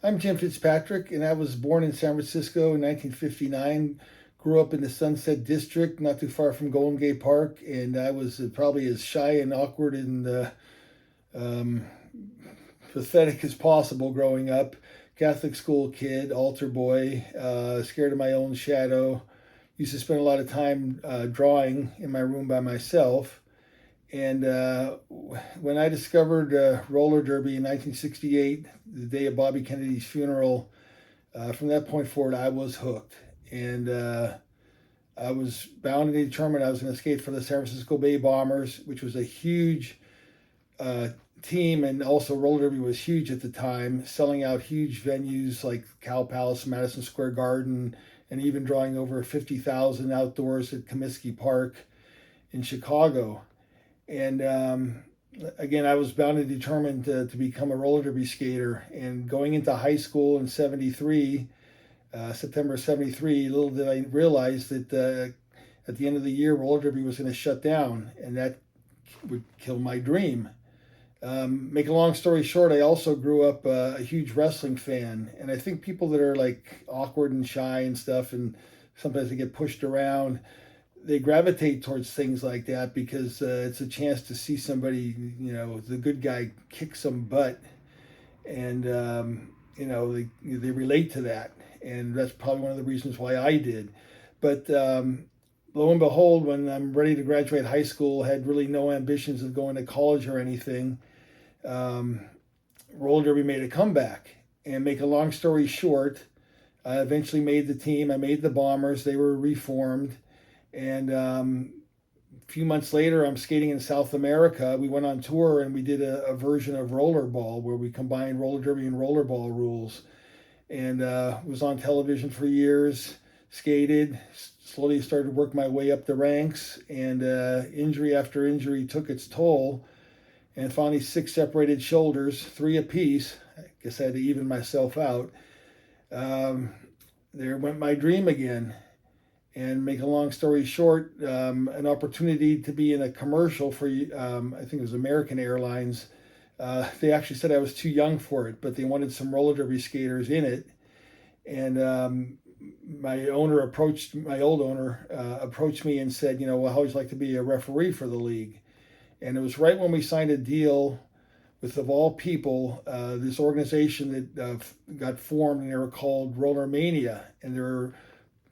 I'm Jim Fitzpatrick, and I was born in San Francisco in 1959. Grew up in the Sunset District, not too far from Golden Gate Park, and I was probably as shy and awkward and um, pathetic as possible growing up. Catholic school kid, altar boy, scared of my own shadow. Used to spend a lot of time drawing in my room by myself. And when I discovered roller derby in 1968, the day of Bobby Kennedy's funeral, from that point forward, I was hooked. And I was bound and determined I was going to skate for the San Francisco Bay Bombers, which was a huge uh, team. And also, roller derby was huge at the time, selling out huge venues like Cow Palace, Madison Square Garden, and even drawing over 50,000 outdoors at Comiskey Park in Chicago. And again, I was bound and determined to become a roller derby skater. And going into high school in '73, September '73, little did I realize that at the end of the year, roller derby was going to shut down, and that would kill my dream. Make a long story short, I also grew up a huge wrestling fan. And I think people that are like awkward and shy and stuff, and sometimes they get pushed around, they gravitate towards things like that because it's a chance to see somebody, the good guy, kick some butt, and they relate to that, and that's probably one of the reasons why I did. But lo and behold, when I'm ready to graduate high school, had really no ambitions of going to college or anything. Um, Roller derby made a comeback, and make a long story short, I eventually made the team. I made the Bombers. They were reformed. And a few months later, I'm skating in South America. We went on tour and we did a version of rollerball where we combined roller derby and rollerball rules. And was on television for years, skated, slowly started to work my way up the ranks. And injury after injury took its toll. And finally, 6 separated shoulders, 3 apiece. I guess I had to even myself out. There went my dream again. And make a long story short, an opportunity to be in a commercial for, I think it was American Airlines. They actually said I was too young for it, but they wanted some roller derby skaters in it. And my old owner approached me and said, well, how would you like to be a referee for the league? And it was right when we signed a deal with, of all people, this organization that got formed, and they were called Roller Mania. And there were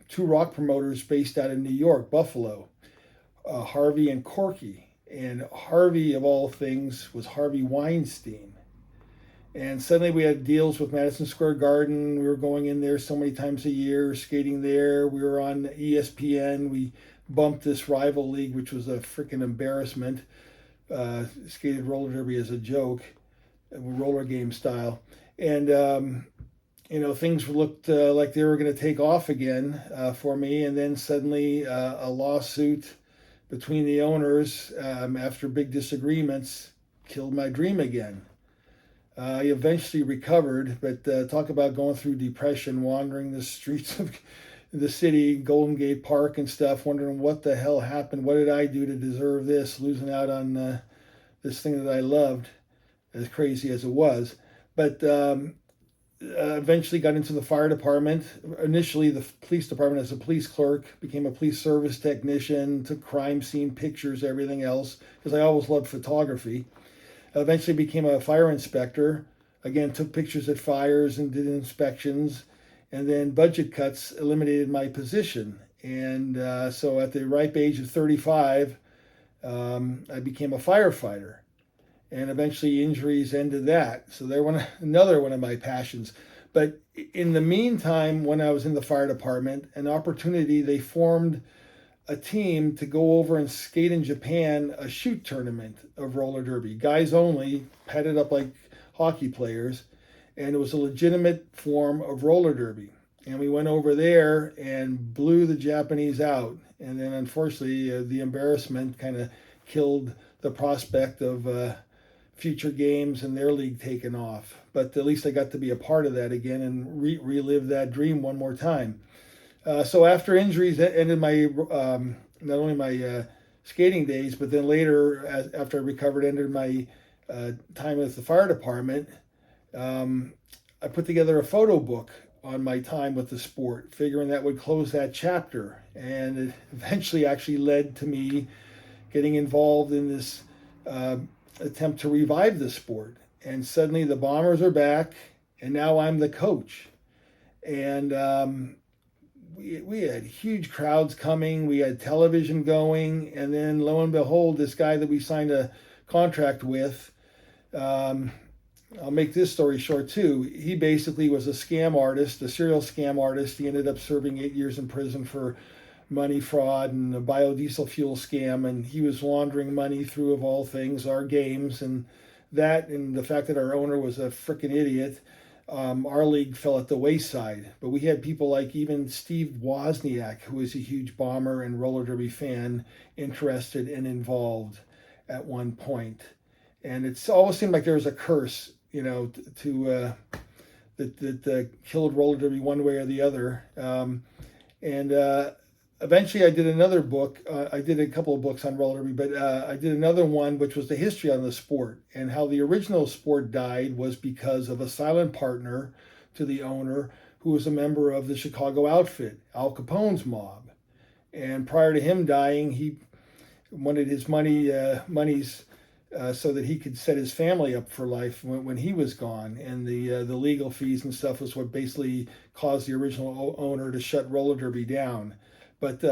2 rock promoters based out of New York, Buffalo, Harvey and Corky. And Harvey, of all things, was Harvey Weinstein. And suddenly we had deals with Madison Square Garden. We were going in there so many times a year, skating there. We were on ESPN. We bumped this rival league, which was a freaking embarrassment. Skated roller derby as a joke, roller game style. And things looked like they were going to take off again for me. And then suddenly a lawsuit between the owners after big disagreements killed my dream again. I eventually recovered, but talk about going through depression, wandering the streets of the city, Golden Gate Park and stuff, wondering what the hell happened. What did I do to deserve this? Losing out on this thing that I loved, as crazy as it was. But eventually got into the fire department. Initially, the police department as a police clerk, became a police service technician, took crime scene pictures, everything else, because I always loved photography. Eventually became a fire inspector. Again, took pictures at fires and did inspections. And then budget cuts eliminated my position. And so at the ripe age of 35, I became a firefighter. And eventually injuries ended that. So they're another one of my passions. But in the meantime, when I was in the fire department, an opportunity, they formed a team to go over and skate in Japan a shoot tournament of roller derby. Guys only, padded up like hockey players. And it was a legitimate form of roller derby. And we went over there and blew the Japanese out. And then unfortunately, the embarrassment kind of killed the prospect of future games and their league taking off. But at least I got to be a part of that again and relive that dream one more time. So after injuries, that ended my not only my skating days, but then later, after I recovered, ended my time with the fire department. I put together a photo book on my time with the sport, figuring that would close that chapter. And it eventually actually led to me getting involved in this uh, attempt to revive the sport. And suddenly the Bombers are back, and now I'm the coach. And we had huge crowds coming. We had television going, and then lo and behold, this guy that we signed a contract with. I'll make this story short too. He basically was a scam artist, a serial scam artist. He ended up serving 8 years in prison for money fraud and a biodiesel fuel scam, and he was laundering money through, of all things, our games, and that, and the fact that our owner was a freaking idiot. Our league fell at the wayside. But we had people like even Steve Wozniak, who was a huge Bomber and roller derby fan, interested and involved at one point. And it's always seemed like there was a curse, that killed roller derby one way or the other. And eventually I did another book. I did a couple of books on roller derby, but I did another one, which was the history on the sport, and how the original sport died was because of a silent partner to the owner who was a member of the Chicago outfit, Al Capone's mob. And prior to him dying, he wanted his monies so that he could set his family up for life when he was gone. And the legal fees and stuff was what basically caused the original owner to shut roller derby down. But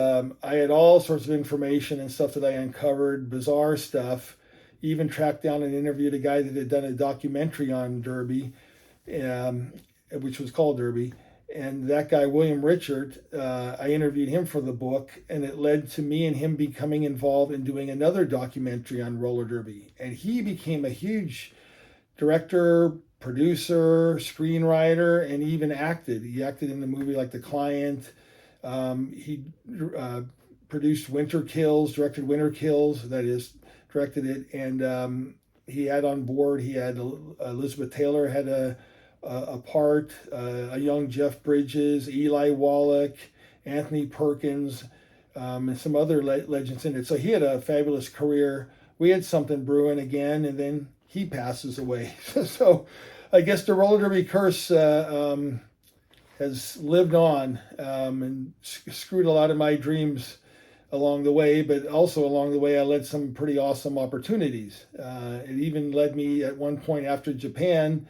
I had all sorts of information and stuff that I uncovered, bizarre stuff. Even tracked down and interviewed a guy that had done a documentary on Derby, which was called Derby. And that guy, William Richard, I interviewed him for the book, and it led to me and him becoming involved in doing another documentary on roller derby. And he became a huge director, producer, screenwriter, and even acted. He acted in the movie like The Client. He produced Winter Kills, directed Winter Kills, that is, directed it. And he had on board, he had Elizabeth Taylor had a part, a young Jeff Bridges, Eli Wallach, Anthony Perkins, and some other legends in it. So he had a fabulous career. We had something brewing again, and then he passes away. So I guess the roller derby curse has lived on and screwed a lot of my dreams along the way, but also along the way I led some pretty awesome opportunities. It even led me at one point after Japan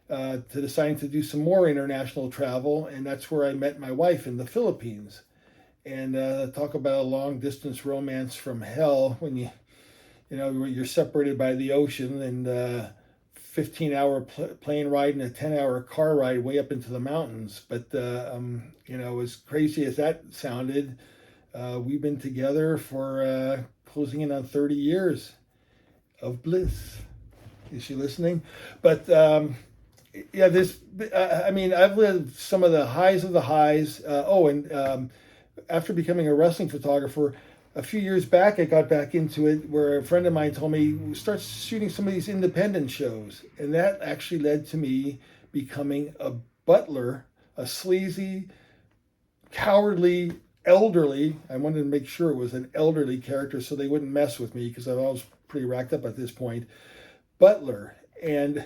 to deciding to do some more international travel, and that's where I met my wife in the Philippines. And talk about a long distance romance from hell when you're separated by the ocean, and 15-hour plane ride and a 10-hour car ride way up into the mountains. But as crazy as that sounded, we've been together for closing in on 30 years of bliss. Is she listening? But yeah, I've lived some of the highs of the highs. After becoming a wrestling photographer, a few years back, I got back into it, where a friend of mine told me, start shooting some of these independent shows. And that actually led to me becoming a butler, a sleazy, cowardly, elderly. I wanted to make sure it was an elderly character so they wouldn't mess with me, because I was pretty racked up at this point. Butler. And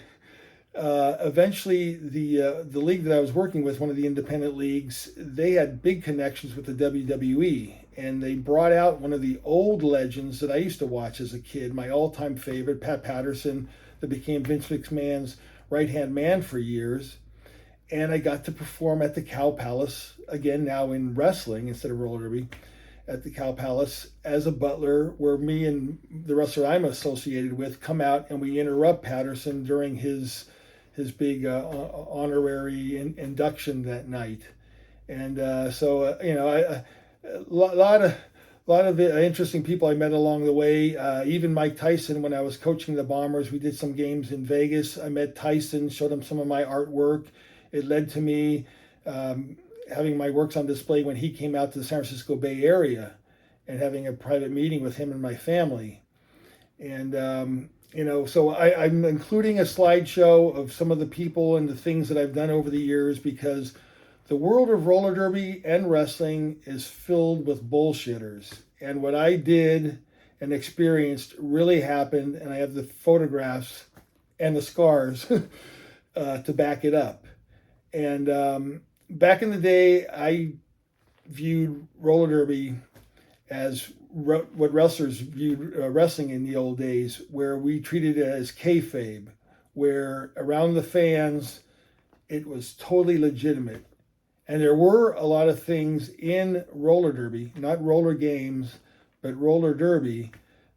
eventually the league that I was working with, one of the independent leagues, they had big connections with the WWE, and they brought out one of the old legends that I used to watch as a kid, my all-time favorite, Pat Patterson, that became Vince McMahon's right-hand man for years. And I got to perform at the Cow Palace, again now in wrestling instead of roller derby, at the Cow Palace as a butler, where me and the wrestler I'm associated with come out and we interrupt Patterson during his big honorary induction that night. And a lot of interesting people I met along the way. Even Mike Tyson, when I was coaching the Bombers, we did some games in Vegas. I met Tyson, showed him some of my artwork. It led to me having my works on display when he came out to the San Francisco Bay Area, and having a private meeting with him and my family. And so I'm including a slideshow of some of the people and the things that I've done over the years, because the world of roller derby and wrestling is filled with bullshitters. And what I did and experienced really happened, and I have the photographs and the scars to back it up. And back in the day, I viewed roller derby as what wrestlers viewed wrestling in the old days, where we treated it as kayfabe, where around the fans it was totally legitimate. And there were a lot of things in roller derby, not roller games, but roller derby,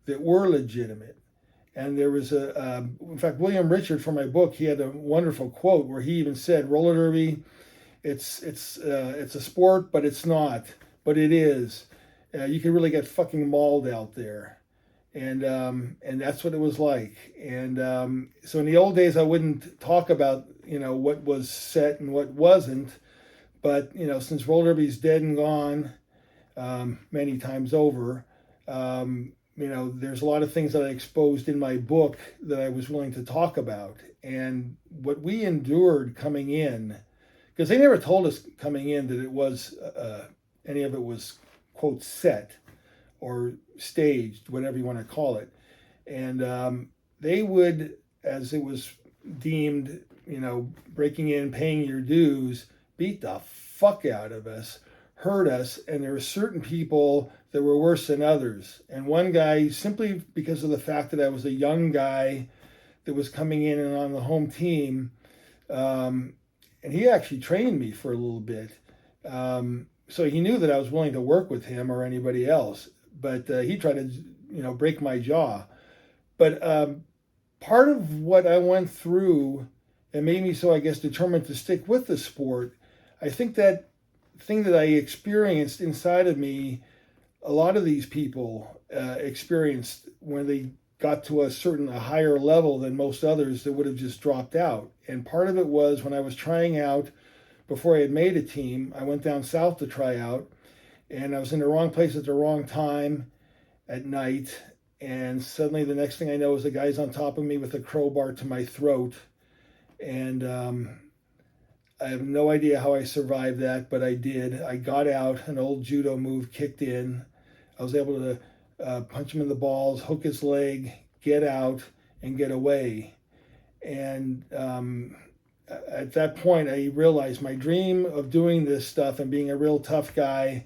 that were legitimate. And there was in fact, William Richard, for my book, he had a wonderful quote where he even said, "Roller derby, it's a sport, but it's not, but it is. You can really get fucking mauled out there." And that's what it was like. And so in the old days, I wouldn't talk about what was set and what wasn't. But since roller derby's dead and gone many times over, there's a lot of things that I exposed in my book that I was willing to talk about. And what we endured coming in, because they never told us coming in that it was any of it was, quote, set or staged, whatever you want to call it. And they would, as it was deemed, breaking in, paying your dues, beat the fuck out of us, hurt us, and there were certain people that were worse than others. And one guy, simply because of the fact that I was a young guy that was coming in and on the home team, and he actually trained me for a little bit. So he knew that I was willing to work with him or anybody else, but he tried to, break my jaw. But part of what I went through that made me so, I guess, determined to stick with the sport, I think that thing that I experienced inside of me, a lot of these people experienced when they got to a higher level than most others that would have just dropped out. And part of it was when I was trying out, before I had made a team, I went down south to try out, and I was in the wrong place at the wrong time at night. And suddenly the next thing I know is the guy's on top of me with a crowbar to my throat. And I have no idea how I survived that, but I did. I got out, an old judo move kicked in. I was able to punch him in the balls, hook his leg, get out, and get away. And at that point, I realized my dream of doing this stuff and being a real tough guy,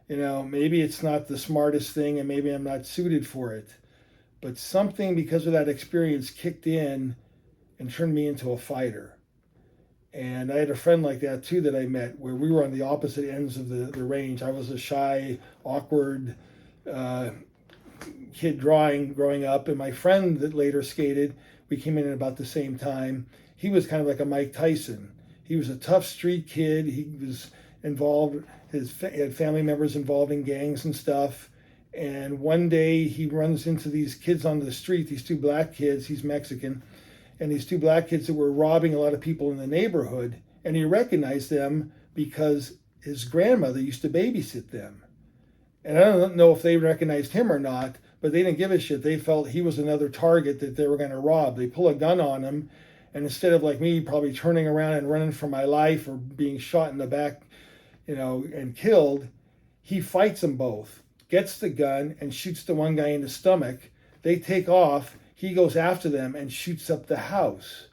maybe it's not the smartest thing and maybe I'm not suited for it. But something, because of that experience, kicked in and turned me into a fighter. And I had a friend like that too that I met, where we were on the opposite ends of the range. I was a shy, awkward kid growing up, and my friend that later skated, we came in at about the same time. He was kind of like a Mike Tyson. He was a tough street kid. He was involved, he had family members involved in gangs and stuff. And one day he runs into these kids on the street, these two black kids, he's Mexican, and these two black kids that were robbing a lot of people in the neighborhood. And he recognized them because his grandmother used to babysit them. And I don't know if they recognized him or not, but they didn't give a shit. They felt he was another target that they were going to rob. They pull a gun on him, and instead of like me probably turning around and running for my life or being shot in the back, and killed, he fights them both, gets the gun and shoots the one guy in the stomach. They take off. He goes after them and shoots up the house.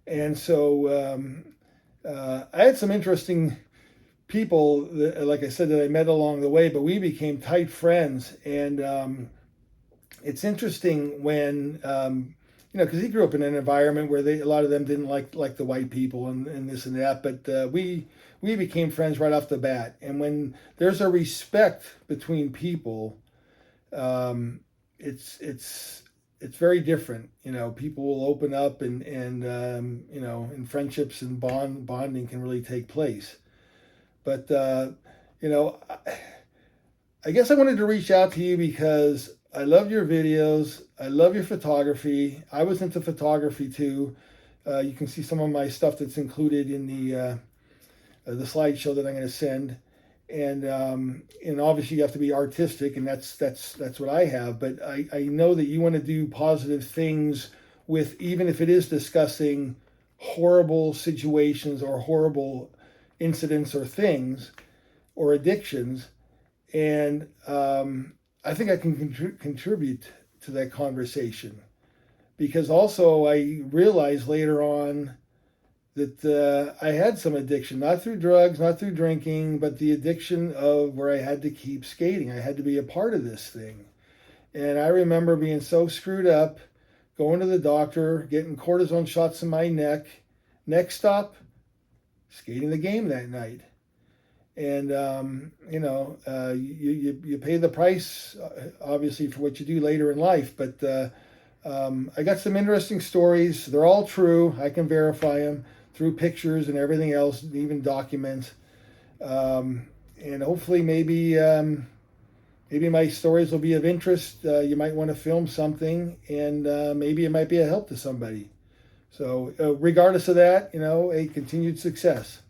And so I had some interesting people, that, like I said, that I met along the way, but we became tight friends. And it's interesting when, because he grew up in an environment where a lot of them didn't like the white people and this and that, but we became friends right off the bat. And when there's a respect between people, it's very different. People will open up and friendships and bonding can really take place. But, I guess I wanted to reach out to you because I love your videos. I love your photography. I was into photography too. You can see some of my stuff that's included in the slideshow that I'm going to send. And obviously you have to be artistic, and that's what I have. But I know that you want to do positive things with, even if it is discussing horrible situations or horrible incidents or things or addictions. And I think I can contribute to that conversation, because also I realized later on that I had some addiction, not through drugs, not through drinking, but the addiction of where I had to keep skating. I had to be a part of this thing. And I remember being so screwed up, going to the doctor, getting cortisone shots in my neck. Next stop, skating the game that night. And, you pay the price, obviously, for what you do later in life. But I got some interesting stories. They're all true. I can verify them through pictures and everything else, even documents. And hopefully maybe my stories will be of interest. You might want to film something, and maybe it might be a help to somebody. So regardless of that, a continued success.